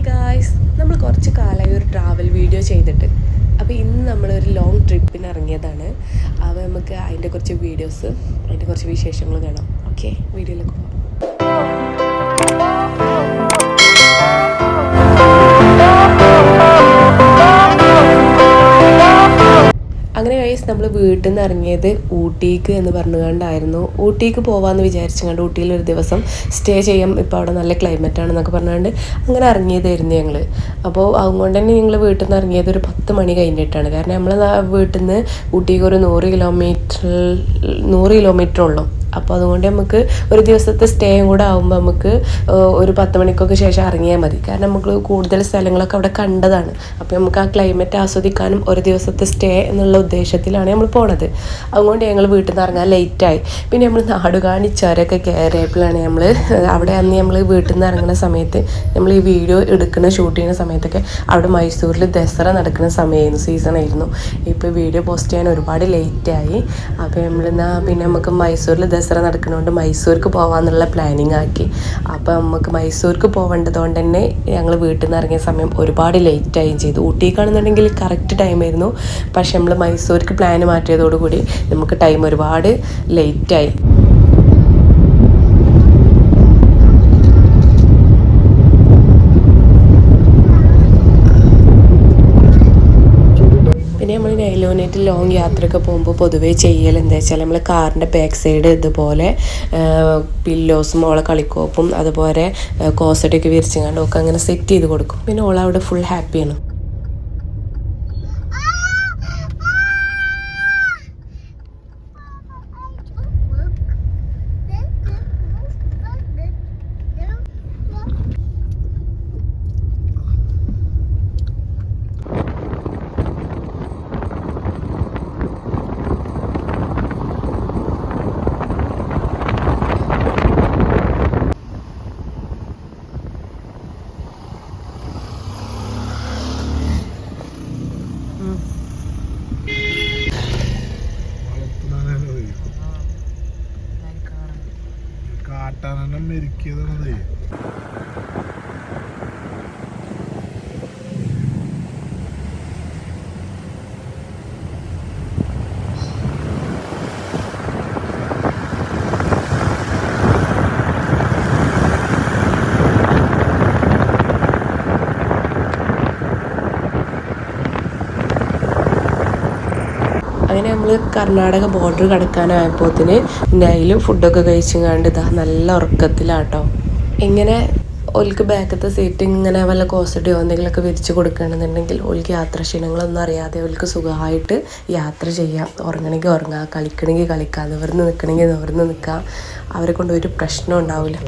Guys, നമ്മൾ കുറച്ച് കാലമായി ഒരു ട്രാവൽ വീഡിയോ ചെയ്തിട്ട്. അപ്പോൾ ഇന്ന് നമ്മളൊരു ലോങ് ട്രിപ്പിന് ഇറങ്ങിയതാണ്. അപ്പോൾ നമുക്ക് അതിൻ്റെ കുറച്ച് വീഡിയോസ്, അതിൻ്റെ കുറച്ച് വിശേഷങ്ങൾ കാണാം. ഓക്കെ, വീഡിയോയിലേക്ക് പോകാം. അങ്ങനെ ഗൈസ്, നമ്മൾ വീട്ടിൽ നിന്ന് ഇറങ്ങിയത് ഊട്ടിക്ക് എന്ന് പറഞ്ഞുകൊണ്ടായിരുന്നു. ഊട്ടിക്ക് പോകാമെന്ന് വിചാരിച്ചുകൊണ്ട് ഊട്ടിയിൽ ഒരു ദിവസം സ്റ്റേ ചെയ്യാം, ഇപ്പോൾ അവിടെ നല്ല ക്ലൈമറ്റ് ആണെന്നൊക്കെ പറഞ്ഞുകൊണ്ട് അങ്ങനെ ഇറങ്ങിയതായിരുന്നു ഞങ്ങൾ. അപ്പോൾ അതുകൊണ്ട് തന്നെ ഞങ്ങൾ വീട്ടിൽ നിന്ന് ഇറങ്ങിയത് ഒരു 10 മണി കഴിഞ്ഞിട്ടാണ്. കാരണം നമ്മൾ വീട്ടിൽ നിന്ന് ഊട്ടിക്ക് ഒരു 100 കിലോമീറ്റർ ഉള്ളൂ. അപ്പോൾ അതുകൊണ്ട് നമുക്ക് ഒരു ദിവസത്തെ സ്റ്റേയും കൂടെ ആകുമ്പോൾ നമുക്ക് ഒരു 10 മണിക്കൊക്കെ ശേഷം ഇറങ്ങിയാൽ മതി. കാരണം നമുക്ക് കൂടുതൽ സ്ഥലങ്ങളൊക്കെ അവിടെ കണ്ടതാണ്. അപ്പോൾ നമുക്ക് ആ ക്ലൈമറ്റ് ആസ്വദിക്കാനും ഒരു ദിവസത്തെ സ്റ്റേ എന്നുള്ള ഉദ്ദേശത്തിലാണ് നമ്മൾ പോണത്. അതുകൊണ്ട് ഞങ്ങൾ വീട്ടിൽ നിന്ന് ഇറങ്ങാൻ ലേറ്റായി. പിന്നെ നമ്മൾ നാടുകാണി ചുരമൊക്കെ കയറിയപ്പോഴാണ് അവിടെ അന്ന് നമ്മൾ വീട്ടിൽ നിന്ന് ഇറങ്ങുന്ന സമയത്ത് നമ്മൾ ഈ വീഡിയോ ഷൂട്ട് ചെയ്യുന്ന സമയത്തൊക്കെ അവിടെ മൈസൂരിൽ ദസറ നടക്കുന്ന സമയമായിരുന്നു, സീസണായിരുന്നു. ഇപ്പോൾ വീഡിയോ പോസ്റ്റ് ചെയ്യാൻ ഒരുപാട് ലേറ്റായി. അപ്പോൾ പിന്നെ നമുക്ക് മൈസൂരിൽ ദസറ നടക്കുന്നതുകൊണ്ട് മൈസൂർക്ക് പോകാമെന്നുള്ള പ്ലാനിങ് ആക്കി. അപ്പോൾ നമുക്ക് മൈസൂർക്ക് പോകേണ്ടതുകൊണ്ട് തന്നെ ഞങ്ങൾ വീട്ടിൽ നിന്ന് ഇറങ്ങിയ സമയം ഒരുപാട് ലേറ്റായും ചെയ്തു. ഊട്ടിക്കാണെന്നുണ്ടെങ്കിൽ കറക്റ്റ് ടൈമായിരുന്നു. പക്ഷെ നമ്മൾ മൈസൂർക്ക് പ്ലാൻ മാറ്റിയതോടുകൂടി നമുക്ക് ടൈം ഒരുപാട് ലേറ്റായി. പിന്നെ നമ്മൾ നൈലോനായിട്ട് ലോങ് യാത്രയൊക്കെ പോകുമ്പോൾ പൊതുവേ ചെയ്യൽ എന്താ വെച്ചാൽ നമ്മൾ കാറിൻ്റെ ബാക്ക് സൈഡ് ഇതുപോലെ പില്ലോസും ഓളെ കളിക്കോപ്പും അതുപോലെ കോസറ്റൊക്കെ വിരിച്ചങ്ങാണ്ട് ഒക്കെ അങ്ങനെ സെറ്റ് ചെയ്ത് കൊടുക്കും. പിന്നെ ഓളവിടെ ഫുൾ ഹാപ്പിയാണ്. കാട്ടാനെല്ലാം മെരുക്കിയതാണത്. അങ്ങനെ നമ്മൾ കർണാടക ബോർഡർ കടക്കാനായപ്പോത്തിന് അതിൽ ഫുഡൊക്കെ കഴിച്ചുകൊണ്ട് നല്ല ഉറക്കത്തിലാട്ടോ. ഇങ്ങനെ ഓൽക്ക് ബാക്കത്തെ സീറ്റ് ഇങ്ങനെ വല്ല കോസഡിയോ എന്തെങ്കിലുമൊക്കെ വിരിച്ച് കൊടുക്കുകയാണെന്നുണ്ടെങ്കിൽ ഓൽക്ക് യാത്രാക്ഷീണങ്ങളൊന്നും അറിയാതെ ഓൽക്ക് സുഖമായിട്ട് യാത്ര ചെയ്യാം. ഉറങ്ങണമെങ്കിൽ ഉറങ്ങാം, കളിക്കണമെങ്കിൽ കളിക്കാം, നിവർന്ന് നിൽക്കണമെങ്കിൽ നിവർന്ന് നിൽക്കാം. അവരെ കൊണ്ട് ഒരു പ്രശ്നം ഉണ്ടാവില്ല.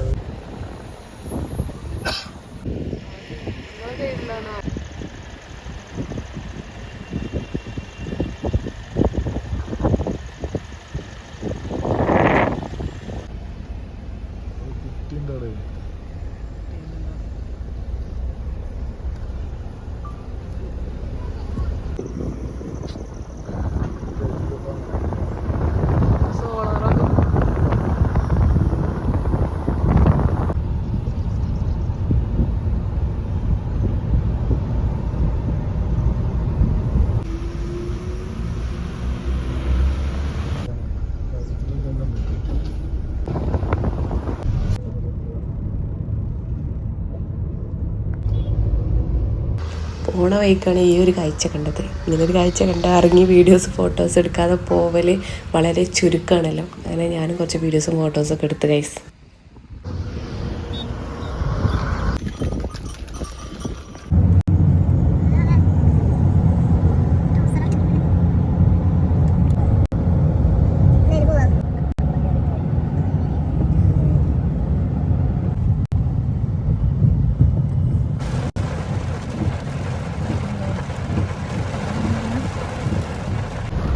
പോണ വഴിക്കാണ് ഈ ഒരു കാഴ്ച കണ്ടത്. ഇങ്ങനൊരു കാഴ്ച കണ്ടാൽ ഇറങ്ങി വീഡിയോസ് ഫോട്ടോസ് എടുക്കാതെ പോവൽ വളരെ ചുരുക്കമാണല്ലോ. അങ്ങനെ ഞാനും കുറച്ച് വീഡിയോസും ഫോട്ടോസൊക്കെ എടുത്ത് ഗൈസ്.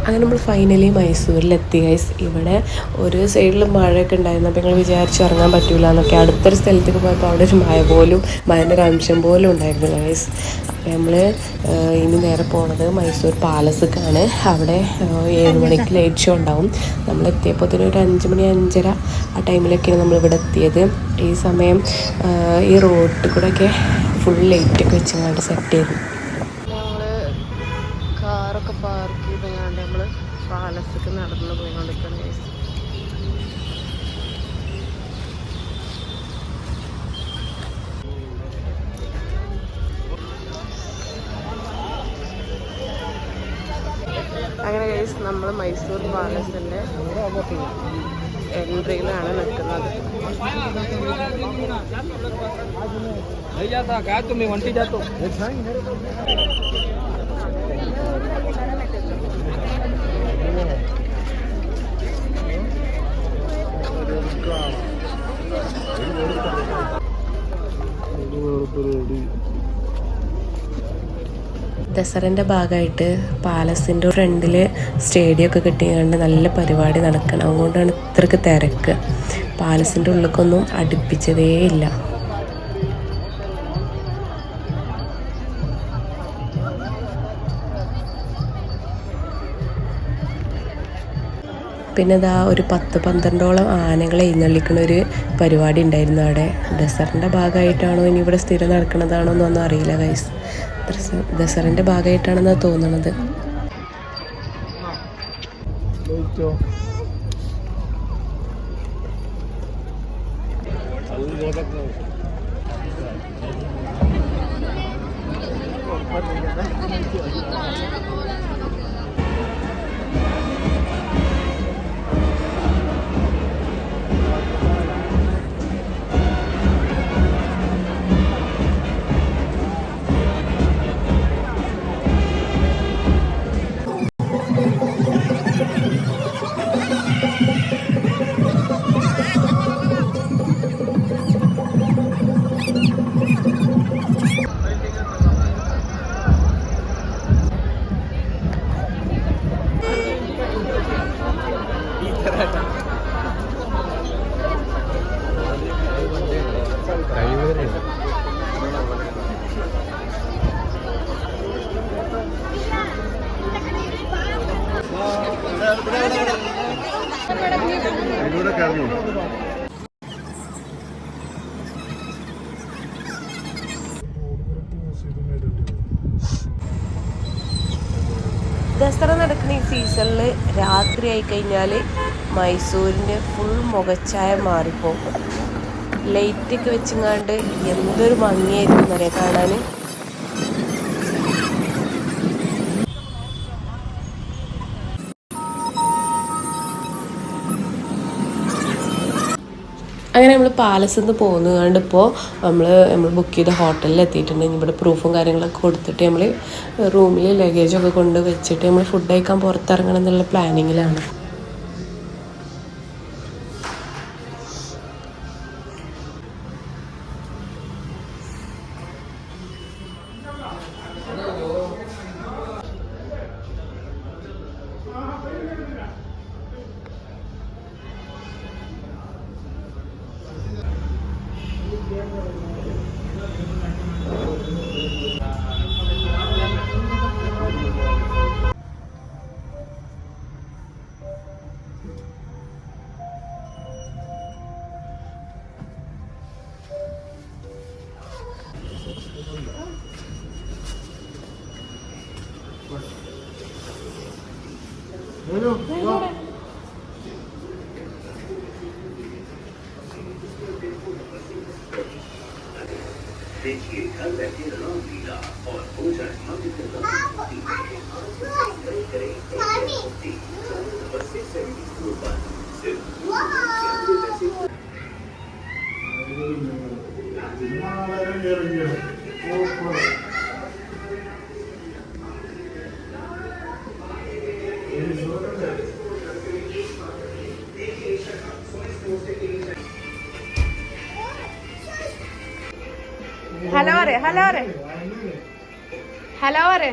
അങ്ങനെ നമ്മൾ ഫൈനലി മൈസൂരിലെത്തി ഗൈസ്. ഇവിടെ ഒരു സൈഡിൽ മഴയൊക്കെ ഉണ്ടായിരുന്നു. അപ്പോൾ ഞങ്ങൾ വിചാരിച്ചു ഇറങ്ങാൻ പറ്റില്ല എന്നൊക്കെ. അടുത്തൊരു സ്ഥലത്തേക്ക് പോയപ്പോൾ അവിടെ ഒരു മഴൻ്റെ ഒരു അംശം പോലും ഉണ്ടായിരുന്നു ഗൈസ്. അപ്പോൾ നമ്മൾ ഇനി നേരെ പോണത് മൈസൂർ പാലസിലേക്കാണ്. അവിടെ 7 മണിക്ക് ലൈറ്റ് ഷോ ഉണ്ടാവും. നമ്മൾ എത്തിയപ്പോൾ തന്നെ ഒരു 5 മണി 5:30 ആ ടൈമിലൊക്കെയാണ് നമ്മളിവിടെ എത്തിയത്. ഈ സമയം ഈ റോഡിൽ കൂടെയൊക്കെ ഫുൾ ലൈറ്റൊക്കെ വെച്ചങ്ങാണ്ട് സെറ്റ് ചെയ്തു. കാറൊക്കെ പാർക്ക് ചെയ്തങ്ങാണ്ട് നമ്മൾ പാലസിലേക്ക് നടന്നു പോയിക്കൊണ്ടിരിക്കുകയാണ്. അങ്ങനെ ഗൈസ് നമ്മൾ മൈസൂർ പാലസിൻ്റെ എൻട്രിയിലാണ് നിൽക്കുന്നത്. ദസറൻ്റെ ഭാഗമായിട്ട് പാലസിൻ്റെ ഫ്രണ്ടിൽ സ്റ്റേഡിയമൊക്കെ കിട്ടിയതുകൊണ്ട് നല്ല പരിപാടി നടക്കണം. അതുകൊണ്ടാണ് ഇത്രയ്ക്ക് തിരക്ക്. പാലസിൻ്റെ ഉള്ളിലേക്കൊന്നും അടുപ്പിച്ചതേ ഇല്ല. പിന്നെ ഇതാ ഒരു 10-12ഓളം ആനകളെ എഴുന്നള്ളിക്കുന്ന ഒരു പരിപാടി ഉണ്ടായിരുന്നു അവിടെ. ദസറിൻ്റെ ഭാഗമായിട്ടാണോ ഇനി ഇവിടെ സ്ഥിരം നടക്കുന്നതാണോ എന്നൊന്നും അറിയില്ല ഗൈസ്. ദസറിൻ്റെ ഭാഗമായിട്ടാണെന്നാണ് തോന്നുന്നത്. ദസറ നടക്കുന്ന ഈ സീസണിൽ രാത്രി ആയി കഴിഞ്ഞാൽ മൈസൂരിൻ്റെ ഫുൾ മുഖച്ഛായ മാറിപ്പോകും. ലൈറ്റൊക്കെ വെച്ചങ്ങാണ്ട് എന്തൊരു ഭംഗിയായിരിക്കും എന്നറിയാം കാണാൻ. അങ്ങനെ നമ്മൾ പാലസിൽ നിന്ന് പോകുന്നതുകൊണ്ട് ഇപ്പോൾ നമ്മൾ ബുക്ക് ചെയ്ത ഹോട്ടലിൽ എത്തിയിട്ടുണ്ട്. ഇവിടെ പ്രൂഫും കാര്യങ്ങളൊക്കെ കൊടുത്തിട്ട് നമ്മൾ റൂമിൽ ലഗേജൊക്കെ കൊണ്ട് വെച്ചിട്ട് നമ്മൾ ഫുഡ് കഴിക്കാൻ പുറത്തിറങ്ങണം എന്നുള്ള പ്ലാനിങ്ങിലാണ്. देखिए घर बैठे लीला और भोजन hello array hello array hello array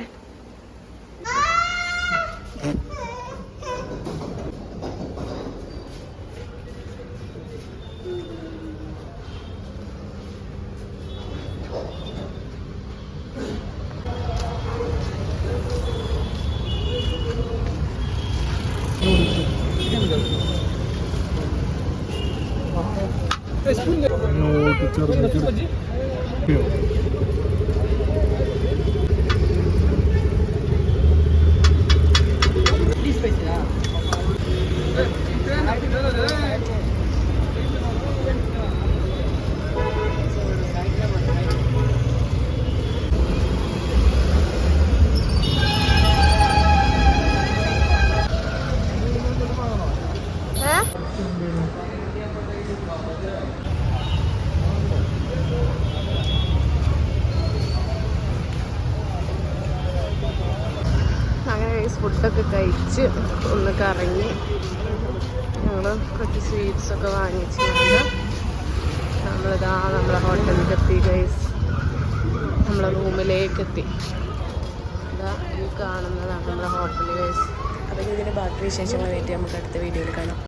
ചെറുതായിട്ട് അങ്ങനെ ഫുഡൊക്കെ കഴിച്ച് ഒന്ന് കറങ്ങി ഞങ്ങൾ കുറച്ച് സ്വീറ്റ്സൊക്കെ വാങ്ങിച്ചിട്ടുണ്ട്. നമ്മളിതാ നമ്മളെ ഹോട്ടലിലേക്ക് എത്തി ഗൈസ്. നമ്മളെ റൂമിലേക്ക് എത്തി. ഇതാ ഈ കാണുന്നതാണ് നമ്മളെ ഹോട്ടൽ ഗൈസ്. അതൊക്കെ ഇതിൻ്റെ ബാക്കി വിശേഷങ്ങളായിട്ട് നമുക്ക് അടുത്ത വീഡിയോയിൽ കാണാം.